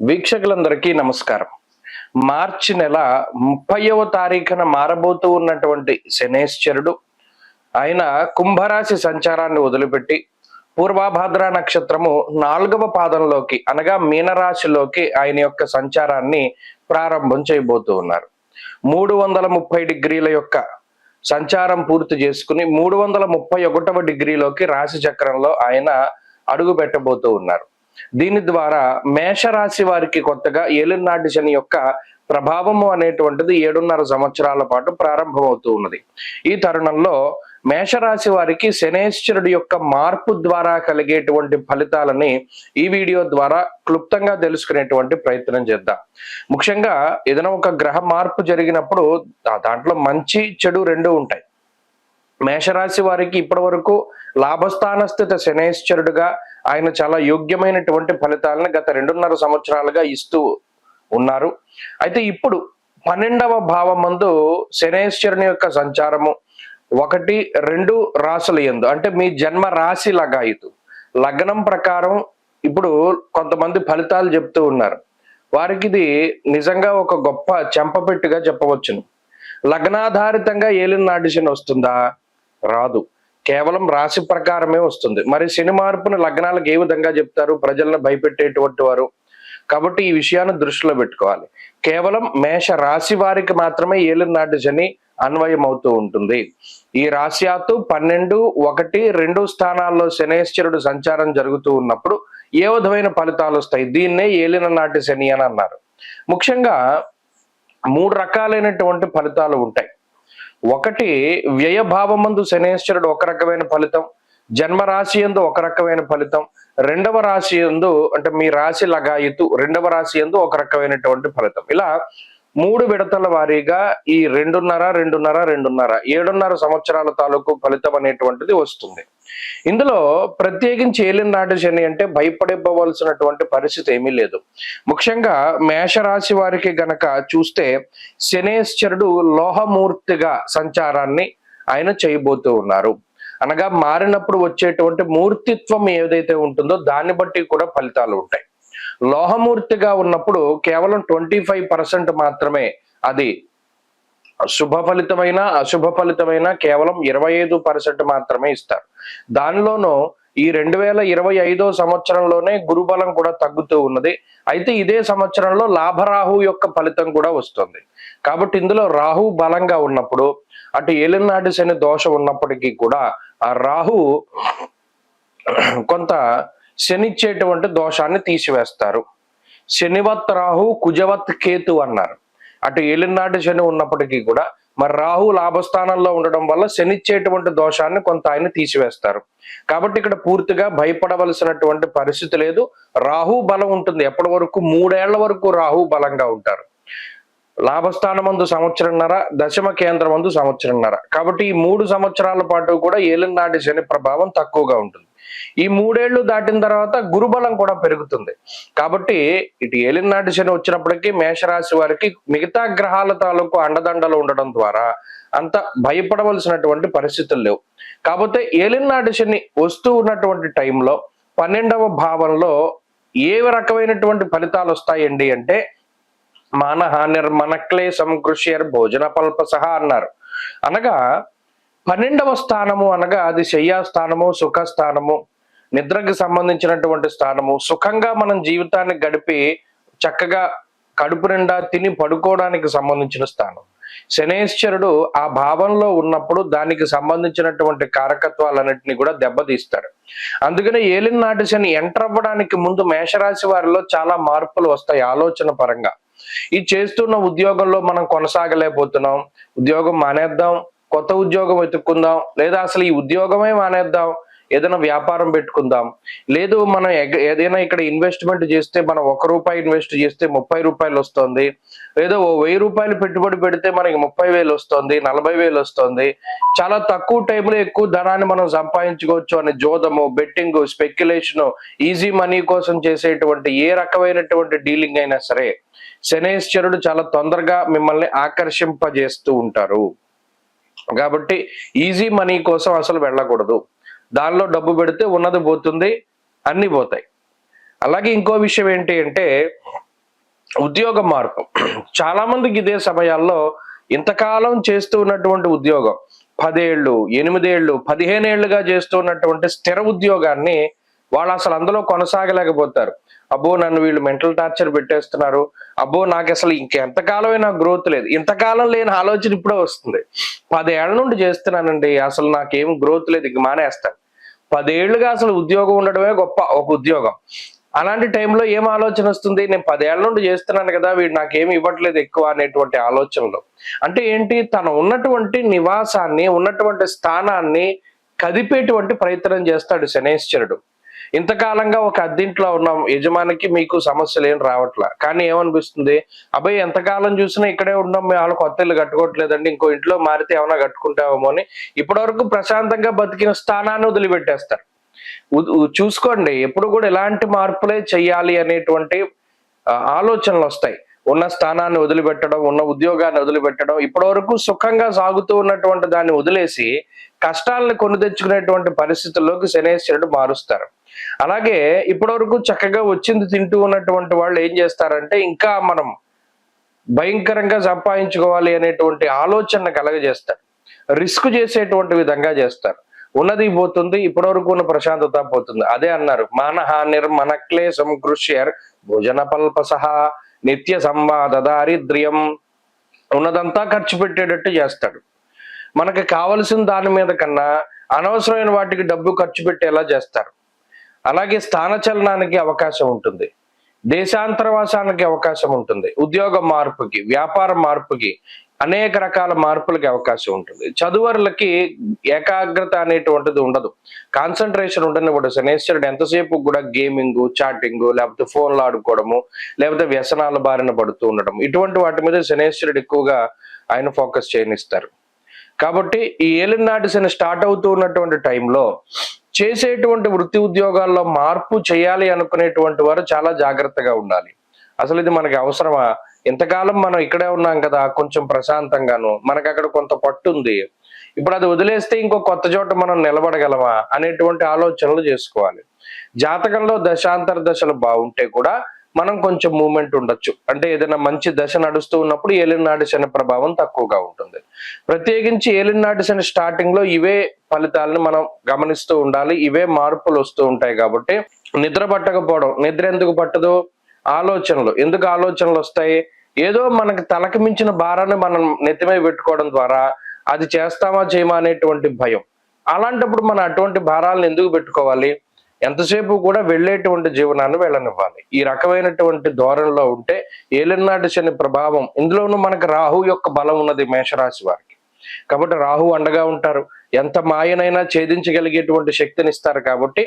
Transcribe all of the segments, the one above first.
వీక్షకులందరికీ నమస్కారం. మార్చి నెల 30వ తారీఖున మారబోతూ ఉన్నటువంటి శనేశ్వరుడు ఆయన కుంభరాశి సంచారాన్ని వదిలిపెట్టి పూర్వభాద్ర నక్షత్రము 4వ పాదంలోకి అనగా మీనరాశిలోకి ఆయన యొక్క సంచారాన్ని ప్రారంభం చేయబోతూ ఉన్నారు. 330 డిగ్రీల యొక్క సంచారం పూర్తి చేసుకుని 331వ డిగ్రీలోకి రాశి చక్రంలో ఆయన అడుగు పెట్టబోతూ ఉన్నారు. దీని ద్వారా మేషరాశి వారికి కొత్తగా ఏలినాటి శని యొక్క ప్రభావము అనేటువంటిది 7.5 సంవత్సరాల పాటు ప్రారంభమవుతూ ఉన్నది. ఈ తరుణంలో మేషరాశి వారికి శనేశ్వరుడి యొక్క మార్పు ద్వారా కలిగేటువంటి ఫలితాలని ఈ వీడియో ద్వారా క్లుప్తంగా తెలుసుకునేటువంటి ప్రయత్నం చేద్దాం. ముఖ్యంగా ఏదైనా ఒక గ్రహ మార్పు జరిగినప్పుడు దాంట్లో మంచి చెడు రెండు ఉంటాయి. మేషరాశి వారికి ఇప్పటి వరకు లాభస్థాన స్థిత శనేశ్వరుడుగా ఆయన చాలా యోగ్యమైనటువంటి ఫలితాలను గత 2.5 సంవత్సరాలుగా ఇస్తూ ఉన్నారు. అయితే ఇప్పుడు 12వ భావమందు శనేశ్వరుని యొక్క సంచారము 1, 2 రాశుల యందు అంటే మీ జన్మ రాశి లగాయితు లగ్నం ప్రకారం ఇప్పుడు కొంతమంది ఫలితాలు చెప్తూ ఉన్నారు. వారికి ఇది నిజంగా ఒక గొప్ప చెంపపెట్టుగా చెప్పవచ్చును. లగ్నాధారితంగా ఏలినాటి శని వస్తుందా? రాదు. కేవలం రాశి ప్రకారమే వస్తుంది. మరి శని మార్పును లగ్నాలకు ఏ విధంగా చెప్తారు? ప్రజలను భయపెట్టేటువంటి వారు కాబట్టి ఈ విషయాన్ని దృష్టిలో పెట్టుకోవాలి. కేవలం మేష రాశి వారికి మాత్రమే ఏలినాటి శని అన్వయం అవుతూ ఉంటుంది. ఈ రాశ్యాత్తు 12, 1, 2 స్థానాల్లో శనేశ్వరుడు సంచారం జరుగుతూ ఉన్నప్పుడు ఏ విధమైన ఫలితాలు వస్తాయి? దీన్నే ఏలిన నాటి శని అని అన్నారు. ముఖ్యంగా 3 రకాలైనటువంటి ఫలితాలు ఉంటాయి. 1 వ్యయభావమందు శనేశ్వరుడు ఒక రకమైన ఫలితం, జన్మరాశి యందు ఒక రకమైన ఫలితం, 2వ రాశి యందు అంటే మీ రాశి లగాయితు 2వ రాశి యందు ఒక రకమైనటువంటి ఫలితం. ఇలా 3 విడతల వారీగా ఈ 7.5 సంవత్సరాల తాలూకు ఫలితం అనేటువంటిది వస్తుంది. ఇందులో ప్రత్యేకించి ఏలినాటి శని అంటే భయపడిపోవలసినటువంటి పరిస్థితి ఏమీ లేదు. ముఖ్యంగా మేషరాశి వారికి గనక చూస్తే శనేశ్వరుడు లోహమూర్తిగా సంచారాన్ని ఆయన చేయబోతూ ఉన్నారు. అనగా మారినప్పుడు వచ్చేటువంటి మూర్తిత్వం ఏదైతే ఉంటుందో దాన్ని బట్టి కూడా ఫలితాలు ఉంటాయి. లోహమూర్తిగా ఉన్నప్పుడు కేవలం 25% మాత్రమే అది శుభ ఫలితమైన అశుభ ఫలితమైన కేవలం 25% మాత్రమే ఇస్తారు. దానిలోనూ ఈ 2025 సంవత్సరంలోనే గురుబలం కూడా తగ్గుతూ ఉన్నది. అయితే ఇదే సంవత్సరంలో లాభరాహు యొక్క ఫలితం కూడా వస్తుంది. కాబట్టి ఇందులో రాహు బలంగా ఉన్నప్పుడు అటు ఏలినాటి శని దోషం ఉన్నప్పటికీ కూడా ఆ రాహు కొంత శనిచ్చేటువంటి దోషాన్ని తీసివేస్తారు. శనివత్ రాహు కుజవత్ కేతు అన్నారు. అటు ఏలినాటి శని ఉన్నప్పటికీ కూడా మరి రాహు లాభస్థానంలో ఉండడం వల్ల శనిచ్చేటువంటి దోషాన్ని కొంత ఆయన తీసివేస్తారు. కాబట్టి ఇక్కడ పూర్తిగా భయపడవలసినటువంటి పరిస్థితి లేదు. రాహు బలం ఉంటుంది. ఎప్పటి వరకు 3 ఏళ్ల వరకు రాహు బలంగా ఉంటారు. లాభస్థానమందు 1.5 సంవత్సరంన్నర, దశమ కేంద్రమందు 1.5 సంవత్సరంన్నర. కాబట్టి ఈ 3 సంవత్సరాల పాటు కూడా ఏలినాటి శని ప్రభావం తక్కువగా ఉంటుంది. ఈ 3 ఏళ్లు దాటిన తర్వాత గురుబలం కూడా పెరుగుతుంది. కాబట్టి ఇటు ఏలినాటి శని వచ్చినప్పటికీ మేషరాశి వారికి మిగతా గ్రహాల తాలూకు అండదండలు ఉండడం ద్వారా అంత భయపడవలసినటువంటి పరిస్థితులు లేవు. కాకపోతే ఏలినాటి శని వస్తూ ఉన్నటువంటి టైంలో 12వ భావంలో ఏ రకమైనటువంటి ఫలితాలు వస్తాయండి అంటే మానహానిర్మన క్లేశం కృష్యర్ భోజన పల్పసహ అన్నారు. అనగా 12వ స్థానము అనగా అది శయ్యా స్థానము, సుఖ స్థానము, నిద్రకు సంబంధించినటువంటి స్థానము. సుఖంగా మనం జీవితాన్ని గడిపి చక్కగా కడుపు నిండా తిని పడుకోవడానికి సంబంధించిన స్థానం. శనేశ్వరుడు ఆ భావంలో ఉన్నప్పుడు దానికి సంబంధించినటువంటి కారకత్వాలన్నింటినీ కూడా దెబ్బతీస్తాడు. అందుకనే ఏలినాటి శని ఎంటర్ అవ్వడానికి ముందు మేషరాశి వారిలో చాలా మార్పులు వస్తాయి ఆలోచన పరంగా. ఈ చేస్తున్న ఉద్యోగంలో మనం కొనసాగలేకపోతున్నాం, ఉద్యోగం మానేద్దాం, కొత్త ఉద్యోగం వెతుక్కుందాం, లేదా అసలు ఈ ఉద్యోగమే మానేద్దాం, ఏదైనా వ్యాపారం పెట్టుకుందాం, లేదు మనం ఏదైనా ఇక్కడ ఇన్వెస్ట్మెంట్ చేస్తే మనం ₹1 ఇన్వెస్ట్ చేస్తే ₹30 వస్తుంది, లేదా ₹1000 పెట్టుబడి పెడితే మనకి 30,000 వస్తుంది, 40,000 వస్తుంది, చాలా తక్కువ టైంలో ఎక్కువ ధనాన్ని మనం సంపాదించుకోవచ్చు అని జోదము, బెట్టింగ్, స్పెక్యులేషన్, ఈజీ మనీ కోసం చేసేటువంటి ఏ రకమైనటువంటి డీలింగ్ అయినా సరే శనేశ్వరుడు చాలా తొందరగా మిమ్మల్ని ఆకర్షింపజేస్తూ ఉంటారు. కాబట్టి ఈజీ మనీ కోసం అసలు వెళ్ళకూడదు. దానిలో డబ్బు పెడితే ఉన్నది పోతుంది, అన్ని పోతాయి. అలాగే ఇంకో విషయం ఏంటి అంటే ఉద్యోగ మార్పు. చాలా మందికి ఇదే సమయాల్లో ఇంతకాలం చేస్తూ ఉన్నటువంటి ఉద్యోగం 10 ఏళ్ళు, 8 ఏళ్ళు, 15 ఏళ్లుగా చేస్తూ ఉన్నటువంటి స్థిర ఉద్యోగాన్ని వాళ్ళు అసలు అందులో కొనసాగలేకపోతారు. అబ్బో నన్ను వీళ్ళు మెంటల్ టార్చర్ పెట్టేస్తున్నారు. అబ్బో నాకు అసలు ఇంకెంతకాలమే నాకు గ్రోత్ లేదు. ఇంతకాలం లేని ఆలోచన ఇప్పుడే వస్తుంది. 10 ఏళ్ల నుండి చేస్తున్నానండి, అసలు నాకేం గ్రోత్ లేదు, ఇంక మానేస్తాను. 10 ఏళ్లుగా అసలు ఉద్యోగం ఉండడమే గొప్ప ఒక ఉద్యోగం. అలాంటి టైంలో ఏం ఆలోచన వస్తుంది? నేను 10 ఏళ్ల నుండి చేస్తున్నాను కదా, వీడు నాకేమి ఇవ్వట్లేదు ఎక్కువ అనేటువంటి ఆలోచనలు. అంటే ఏంటి? తను ఉన్నటువంటి నివాసాన్ని, ఉన్నటువంటి స్థానాన్ని కదిపేటువంటి ప్రయత్నం చేస్తాడు శనైశ్చరుడు. ఇంతకాలంగా ఒక అద్దింట్లో ఉన్న యజమానికి మీకు సమస్యలు ఏం రావట్లా. కానీ ఏమనిపిస్తుంది? అబ్బాయి ఎంతకాలం చూసినా ఇక్కడే ఉన్నాం, మేము వాళ్ళు కొత్త ఇల్లు కట్టుకోవట్లేదండి, ఇంకో ఇంట్లో మారితే ఏమైనా కట్టుకుంటామేమో అని ఇప్పటివరకు ప్రశాంతంగా బతికిన స్థానాన్ని వదిలిపెట్టేస్తారు. చూసుకోండి, ఎప్పుడు కూడా ఎలాంటి మార్పులే చెయ్యాలి అనేటువంటి ఆలోచనలు వస్తాయి. ఉన్న స్థానాన్ని వదిలిపెట్టడం, ఉన్న ఉద్యోగాన్ని వదిలిపెట్టడం, ఇప్పటి వరకు సుఖంగా సాగుతూ ఉన్నటువంటి దాన్ని వదిలేసి కష్టాలను కొని తెచ్చుకునేటువంటి పరిస్థితుల్లోకి శనైశ్వరుడు మారుస్తారు. అలాగే ఇప్పటి వరకు చక్కగా వచ్చింది తింటూ ఉన్నటువంటి వాళ్ళు ఏం చేస్తారంటే, ఇంకా మనం భయంకరంగా సంపాదించుకోవాలి అనేటువంటి ఆలోచన కలగజేస్తారు. రిస్క్ చేసేటువంటి విధంగా చేస్తారు. ఉన్నది పోతుంది, ఇప్పటి వరకు ఉన్న ప్రశాంతత పోతుంది. అదే అన్నారు, మానహానిర్ మన క్లేశం కృష్యర్ భోజన పల్పసహ నిత్య సంవాద దారిద్ర్యం. ఉన్నదంతా ఖర్చు పెట్టేటట్టు చేస్తాడు. మనకి కావలసిన దాని మీద కన్నా అనవసరమైన వాటికి డబ్బు ఖర్చు పెట్టేలా చేస్తారు. అలాగే స్థానచలనానికి అవకాశం ఉంటుంది, దేశాంతరవాసానికి అవకాశం ఉంటుంది, ఉద్యోగ మార్పుకి, వ్యాపార మార్పుకి, అనేక రకాల మార్పులకి అవకాశం ఉంటుంది. చదువరులకి ఏకాగ్రత అనేటువంటిది ఉండదు, కాన్సన్ట్రేషన్ ఉండనివ్వడు శనైశ్వరుడు. ఎంతసేపు కూడా గేమింగ్, చాటింగ్, లేకపోతే ఫోన్లు ఆడుకోవడము, లేకపోతే వ్యసనాల బారిన పడుతూ ఉండడం, ఇటువంటి వాటి మీద శనైశ్వరుడు ఎక్కువగా ఆయన ఫోకస్ చేయనిస్తారు. కాబట్టి ఈ ఏలినాటి శని స్టార్ట్ అవుతూ ఉన్నటువంటి టైంలో చేసేటువంటి వృత్తి ఉద్యోగాల్లో మార్పు చేయాలి అనుకునేటువంటి వారు చాలా జాగ్రత్తగా ఉండాలి. అసలు ఇది మనకి అవసరమా? ఇంతకాలం మనం ఇక్కడే ఉన్నాం కదా, కొంచెం ప్రశాంతంగాను, మనకు అక్కడ కొంత పట్టు ఉంది, ఇప్పుడు అది వదిలేస్తే ఇంకో కొత్త చోట మనం నిలబడగలమా అనేటువంటి ఆలోచనలు చేసుకోవాలి. జాతకంలో దశాంతర దశలు బాగుంటే కూడా మనం కొంచెం మూమెంట్ ఉండొచ్చు. అంటే ఏదైనా మంచి దశ నడుస్తూ ఉన్నప్పుడు ఏలినాటి శని ప్రభావం తక్కువగా ఉంటుంది. ప్రత్యేకించి ఏలినాటి శని స్టార్టింగ్ లో ఇవే ఫలితాలను మనం గమనిస్తూ ఉండాలి. ఇవే మార్పులు వస్తూ ఉంటాయి. కాబట్టి నిద్ర పట్టకపోవడం, నిద్ర ఎందుకు పట్టదు? ఆలోచనలు. ఎందుకు ఆలోచనలు వస్తాయి? ఏదో మనకి తలకి మించిన భారాన్ని మనం నెత్తిమీద పెట్టుకోవడం ద్వారా అది చేస్తామా చేయమా అనేటువంటి భయం. అలాంటప్పుడు మనం అటువంటి భారాలను ఎందుకు పెట్టుకోవాలి? ఎంతసేపు కూడా వెళ్ళేటువంటి జీవనాన్ని వెళ్ళనివ్వాలి. ఈ రకమైనటువంటి ధోరణిలో ఉంటే ఏలినాటి శని ప్రభావం, ఇందులోనూ మనకు రాహు యొక్క బలం ఉన్నది మేషరాశి వారికి. కాబట్టి రాహు అండగా ఉంటారు, ఎంత మాయనైనా ఛేదించగలిగేటువంటి శక్తిని ఇస్తారు. కాబట్టి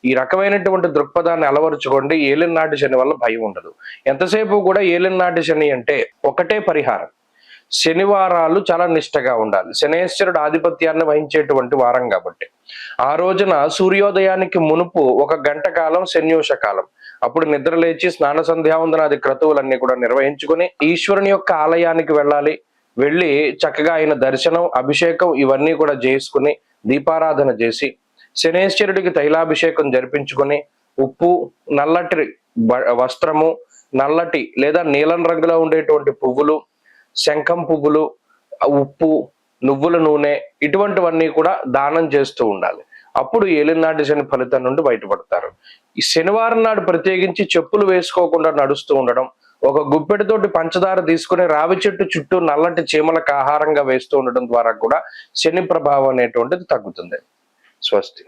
ఈ రకమైనటువంటి దృక్పథాన్ని అలవరుచుకోండి. ఏలినాటి శని వల్ల భయం ఉండదు. ఎంతసేపు కూడా ఏలినాటి శని అంటే ఒకటే పరిహారం, శనివారాలు చాలా నిష్టగా ఉండాలి. శనైశ్వరుడు ఆధిపత్యాన్ని వహించేటువంటి వారం కాబట్టి ఆ రోజున సూర్యోదయానికి మునుపు 1 గంట కాలం శన్యూష కాలం, అప్పుడు నిద్ర లేచి స్నాన సంధ్యావందనాది క్రతువులన్నీ కూడా నిర్వహించుకుని ఈశ్వరుని యొక్క ఆలయానికి వెళ్ళాలి. వెళ్ళి చక్కగా ఆయన దర్శనం, అభిషేకం ఇవన్నీ కూడా చేసుకుని దీపారాధన చేసి శనైశ్వరుడికి తైలాభిషేకం జరిపించుకొని ఉప్పు, నల్లటి వస్త్రము, నల్లటి లేదా నీలం రంగులో ఉండేటువంటి పువ్వులు, శంఖం పువ్వులు, ఉప్పు, నువ్వుల నూనె ఇటువంటివన్నీ కూడా దానం చేస్తూ ఉండాలి. అప్పుడు ఏలినాటి శని ఫలితం నుండి బయటపడతారు. ఈ శనివారం నాడు ప్రత్యేకించి చెప్పులు వేసుకోకుండా నడుస్తూ ఉండడం, ఒక గుప్పెడితోటి పంచదార తీసుకుని రావి చెట్టు చుట్టూ నల్లటి చీమలకు ఆహారంగా వేస్తూ ఉండడం ద్వారా కూడా శని ప్రభావం అనేటువంటిది తగ్గుతుంది. స్వస్తి.